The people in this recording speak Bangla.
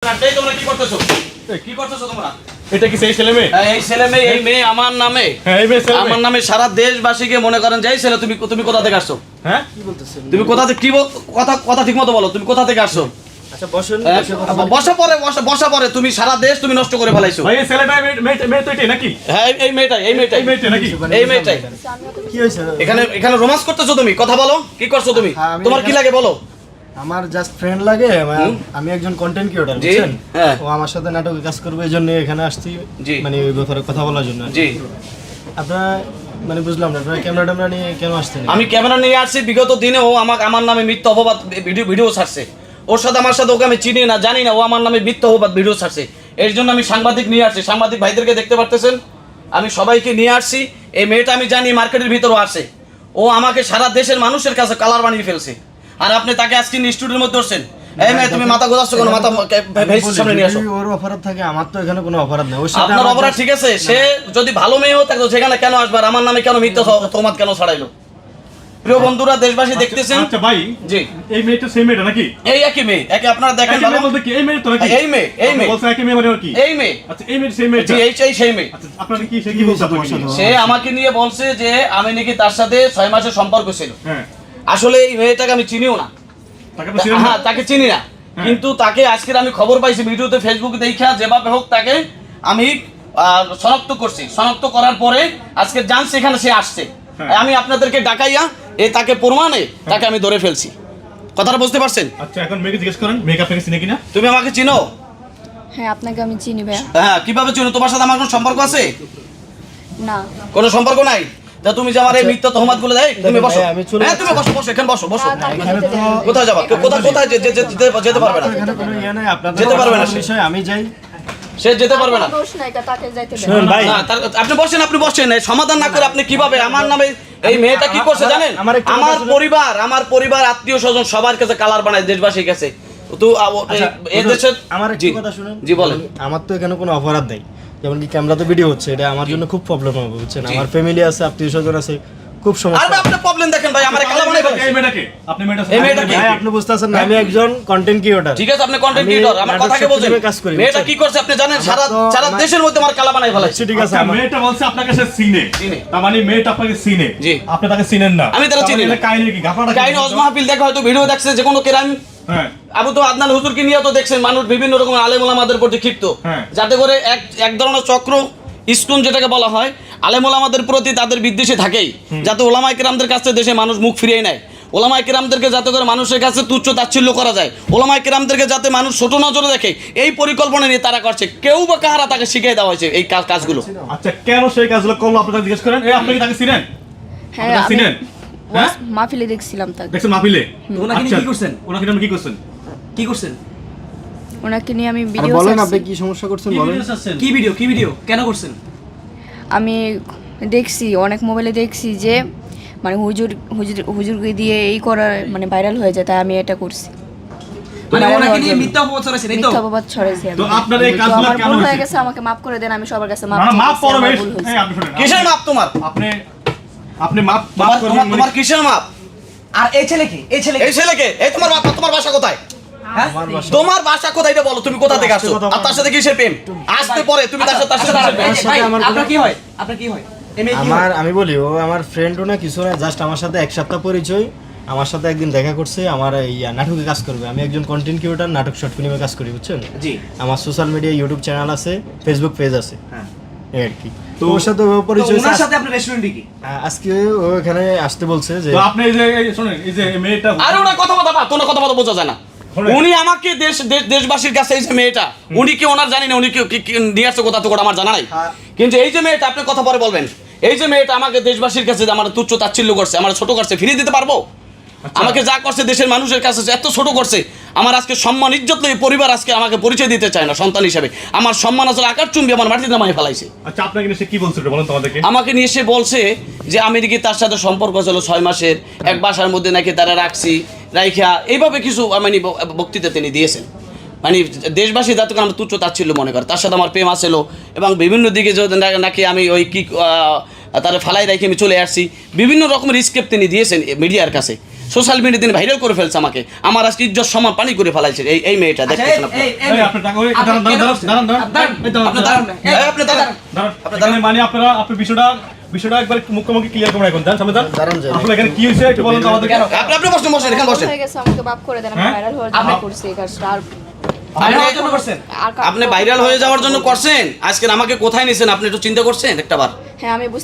তোমরা কি করতেছো? কি করতেছো তোমরা? এটা কি সেই ছেলে মেয়ে? এই ছেলে মেয়ে, এই মেয়ে আমার নামে। এই মেয়ে ছেলে আমার নামে সারা দেশবাসীকে মনে করেন যে এই ছেলে তুমি কোথা থেকে আসছো? হ্যাঁ কি বলতেছেন? তুমি কোথা থেকে কথা ঠিকমতো বলো, তুমি কোথা থেকে আসছো? আচ্ছা বসেন, বসা পরে তুমি সারা দেশ তুমি নষ্ট করে ফেলাইছো। ভাই এই ছেলেটা মেয়ে তো এটাই নাকি? হ্যাঁ এই মেয়েটাই নাকি? এই মেয়েটাই। কি হইছে? এখানে রোমান্স করতেছো তুমি? কথা বলো, কি করছো তুমি? তোমার কি লাগে বলো? আমার জাস্ট ফ্রেন্ড লাগে, আমি একজন কন্টেন্ট ক্রিয়েটর, বুঝছেন? ও আমার সাথে নাটকে কাজ করবে, এইজন্য এখানে আসছি, মানে ওই ব্যাপারে কথা বলার জন্য। জি আপনারা মানে বুঝলাম না, আপনারা ক্যামেরা নিয়ে কেন আসছেন? আমি ক্যামেরা নিয়ে আসছি, বিগত দিনে ও আমার নামে মিথ্যা অপবাদ ভিডিও ছাড়ছে। ওর সাথে আমার সাথে ওকে আমি চিনি না জানি না, ও আমার নামে মিথ্যা অপবাদ ভিডিও ছাড়ছে। এর জন্য আমি সাংবাদিক নিয়ে আসছি, সাংবাদিক ভাইদেরকে দেখতে পারতেছেন, আমি সবাইকে নিয়ে আসছি। এই মেয়েটা আমি জানি মার্কেটের ভিতরেও আসে, ও আমাকে সারা দেশের মানুষের কাছে কালার বানিয়ে ফেলছে। আর আপনি তাকে আজকে স্টুডিওর মধ্যে ধরছেন। এই মেয়ে তুমি মাথা গোজাচ্ছ কেন? মাথা ভেসির সামনে নিয়ে আসো। ওর অপরাধ থাকে, আমার তো এখানে কোনো অপরাধ নাই। ওর সাথে আপনার অপরাধ ঠিক আছে, সে যদি ভালো মেয়ে হতো তাহলে সেখানে কেন আসবার? আমার নামে কেন মিথ্যা তহমত কেন ছড়াইলো? প্রিয় বন্ধুরা, দেশবাসী দেখতেছেন। আচ্ছা ভাই, জি এই মেয়েটা সেই মেয়েটা নাকি? এই একই মেয়ে, একে আপনারা দেখেন ভালো বলতে কি এই মেয়ে তো নাকি? এই মেয়ে বলছে একই মেয়ে মানে কি? এই মেয়ে। আচ্ছা এই মেয়ে সেই মেয়ে। জি এই সেই মেয়ে। আচ্ছা আপনারা কি সে কি বলছে আপনার সাথে? সে আমাকে নিয়ে বলছে যে আমি নাকি তার সাথে 6 মাসের সম্পর্ক ছিল। হ্যাঁ আসলে এই মেয়েটাকে আমি চিনিও না। হ্যাঁ তাকে চিনি না, কিন্তু তাকে আজকের আমি খবর পাইছি ভিডিওতে, ফেসবুকে দেখা, যেভাবে হোক তাকে আমি শনাক্ত করছি। শনাক্ত করার পরে আজকে জানছি এখানে সে আসছে। আমি আপনাদেরকে ডাকাইয়া তাকে প্রমাণে তাকে আমি ধরে ফেলছি। কথাটা বুঝতে পারছেন? আচ্ছা এখন মেয়েকে জিজ্ঞেস করেন, মেয়েকে আপনাকে চিনে কিনা? তুমি আমাকে চিনো? হ্যাঁ আপনাকে আমি চিনি ভাইয়া। হ্যাঁ কিভাবে চিনো? তোমার সাথে আমার কোনো সম্পর্ক আছে? না কোনো সম্পর্ক নাই। তা তুমি যে আমার এই মিথ্যা তহমত গুলো দেয়, তুমি বসো। হ্যাঁ তুমি বসো, এখানে বসো। এখানে তো কোথায় যাবা? কোথায় যেতে পারবে না? এখানে কোনো ইয়ে নাই, আপনাদের যেতে পারবে না বিষয় আমি যাই। সে যেতে পারবে না। দোষ নাই, তাকে যাইতে দেন। শুনুন ভাই, না, আপনি বসেন। এই সমাধান না করে আপনি কিভাবে আমার নামে এই মেয়েটা কি করছে জানেন? আমার পরিবার আত্মীয় স্বজন সবার কাছে কালার বানায়, দেশবাসীর কাছে। তো এই দেশের আমার একটা কথা শুনুন। জি বলেন। আমার তো এখানে কোনো অপরাধ নাই, যেমন কি ক্যামেরাতে ভিডিও হচ্ছে, এটা আমার জন্য খুব প্রবলেম হবে, বুঝছেন? আমার ফ্যামিলি আছে, আত্মীয় স্বজন আছে, খুব সমস্যা। আরে আপনি প্রবলেম দেখেন ভাই, আমার কালার বানায় এই মেয়েটাকে আপনি এই মেয়েটাকে ভাই আপনি বুঝতেছেন না, আমি একজন কন্টেন্ট ক্রিয়েটর। ঠিক আছে, আপনি কন্টেন্ট ক্রিয়েটর, আমার কথাকে বলছেন। মেয়েটা কি করছে আপনি জানেন? সারা দেশের মধ্যে আমার কালা বানায় ফেলাইছে। ঠিক আছে, মেয়েটা বলছে আপনাকে সে চিনে। তার মানে মেয়েটা আপনাকে চিনে। জি। আপনি তাকে চিনেন না। আমি তারা চিনি না। কাহিনী কি? গাফাটা কাহিনী ওজমাহাফিল দেখা, হয়তো ভিডিও দেখছে যে কোনো কেরাম। হ্যাঁ আবু তো আদনান হুজুরকে নিয়ে তো দেখছেন মানুষ বিভিন্ন রকম আলেম ওলামাদের প্রতি ক্ষিপ্ত, যাতে করে এক ধরনের চক্র ইস্কুন যেটাকে বলা হয়, আলেম ওলামাদের প্রতি তাদের বিদ্বেষে থাকেই, যাতে ওলামায়ে কেরামদের কাছে দেশে মানুষ মুখ ফিরিয়ে নেয়। ওলামায়ে কেরামদেরকে যাতে করে মানুষের কাছে তুচ্ছ তাচ্ছিল্য করা যায়, ওলামায়ে কেরামদেরকে যাতে মানুষ ছোট নজরে দেখে, এই পরিকল্পনা নিয়ে তারা করছে। কেউ বা কাহারা তাকে শিখিয়ে দেওয়া হয়েছে এই কাজগুলো। আচ্ছা কেন সেই কাজগুলো করলো আপনারা জিজ্ঞেস করেন। এই আপনি কি তাকে চিনেন? হ্যাঁ আপনি আমি চিনেন? হ্যাঁ মাহফিলে দেখছিলাম তাকে। দেখছেন মাহফিলে? ওনাকে নিয়ে কি করছেন? ওনাকে আপনি কি করছেন? ওনাকে নিয়ে আমি ভিডিও বলেন আপনি ছাড়ছি। কি সমস্যা করছেন বলেন। কি ভিডিও কেন করছেন? আমি দেখছি অনেক মোবাইলে দেখছি যে মানে হুজুরকে দিয়ে এই করার মানে ভাইরাল হয়ে যায়, তাই আমি এটা করছি। মানে ওনাকে নিয়ে মিথ্যা অপবাদ ছড়াইছেন, এই তো? মিথ্যা অপবাদ ছড়াইছি আমি। তো আপনার এই তো কাজগুলো আমার কেন ভুল হয়ে হয়েছে? গেছে, আমাকে মাফ করে দেন। আমি সবার কাছে মাফ না মাপ চাইছি, আমার করবেন। ভুল হয়েছে। এই আপনি শুনেন। কিসের মাপ তোমার? আপনি মাপ করবেন। তোমার কিসের মাপ? আর এই ছেলেকে এই ছেলেকে, এই তোমার বাসা কোথায়? আমার বাসা তোমার বাসা কোথায় এটা বলো, তুমি কোথা থেকে আসছো? আর তার সাথে কিসের প্রেম? আসতে পরে তুমি তার সাথে আপনার কি হয়? আপনার কি হয়? এই মেয়ে কি হয়? আমি বলি, ও আমার ফ্রেন্ডও না কিছু না, জাস্ট আমার সাথে এক সপ্তাহ পরিচয়। আমার সাথে একদিন দেখা করছে, আমার নাটকে কাজ করবে। আমি একজন কন্টেন্ট ক্রিয়েটর, নাটক শর্ট ফিল্মে কাজ করি, বুঝছেন? জি। আমার সোশ্যাল মিডিয়া ইউটিউব চ্যানেল আছে, ফেসবুক পেজ আছে, হ্যাঁ এই আর কি। তো ওর সাথে ও তো পরিচয় ওনার সাথে আপনার রেস্টুরেন্টে কি? আজকে ও এখানে আসতে বলছে যে তো আপনি এই যে শুনেন, এই যে মেয়েটা আরে ওনার কথা কোনো কথা বোঝা যায় না। উনি আমাকে দেশবাসীর কাছে, এই যে মেয়েটা, উনি কি ওনার জানি না, উনি কি নিয়ে আসছে কোথা থেকে আমার জানা নাই। কিন্তু এই যে মেয়েটা, আপনি কথা পরে বলবেন, এই যে মেয়েটা আমাকে দেশবাসীর কাছে আমার তুচ্ছ তাচ্ছিল্য করছে, আমার ছোট করছে, ফিরিয়ে দিতে পারবো? আমাকে যা করছে দেশের মানুষের কাছে এত ছোট করছে, আমার আজকে সম্মান ইজ্জত নেই, পরিবার আজকে আমাকে পরিচয় দিতে চায় না সন্তান হিসেবে। আমার সম্মান আসলে আকার চুম্বি আমার মাটিতে নামাই ফেলাইছে। আচ্ছা আপনাকে নিয়ে সে কি বলছিল বলেন তো আমাদেরকে। আমাকে নিয়ে এসে বলছে যে আমি নাকি তার সাথে সম্পর্ক ছিল 6 মাসের, এক বাসার মধ্যে নাকি তারা রাখছি, রাইখা এইভাবে কিছু মানে বক্তৃতা তিনি দিয়েছেন। মানে দেশবাসী যাতে আমার তুচ্ছ তাচ্ছিল্য মনে করে, তার সাথে আমার প্রেম আসছিল, এবং বিভিন্ন দিকে নাকি আমি ওই কি তারা ফালাই রেখে আমি চলে আসছি, বিভিন্ন রকমের স্কেপ তিনি দিয়েছেন মিডিয়ার কাছে। সোশ্যাল মিডিয়া দিন ভাইরাল করে ফেলছে আমাকে, আমার আজকে ইজ্জত সম্মান পানি করে ফেলাইছে এই মেয়েটা, আচ্ছা, দেখতেছেন আপনি। এই আপনার টাকা ওই দাঁড়ান দাঁড়ান দাঁড়ান আপনি দাঁড়ান, এই আপনি দাঁড়ান। দাঁড়ান মানে আপনারা আপনি বিষয়টা একবার মুখোমুখি ক্লিয়ার করে এখন দেন সামনে দেন দাঁড়ান যান। আসলে এখানে কি হয়েছে একটু বলেন তো আমাদেরকে। আপনি বসেন এখানে বসেন। হয়ে গেছে, আমাকে মাফ করে দেন, আমি হ্যাঁ? ভাইরাল হওয়ার জন্য করছি এই কাজটা। আর ভাইরাল জন্য করছেন? আর আপনি ভাইরাল হয়ে যাওয়ার জন্য করছেন, আজকে আমাকে কোথায় নিছেন আপনি একটু চিন্তা করছেন একটাবার? হ্যাঁ আমি বুঝতে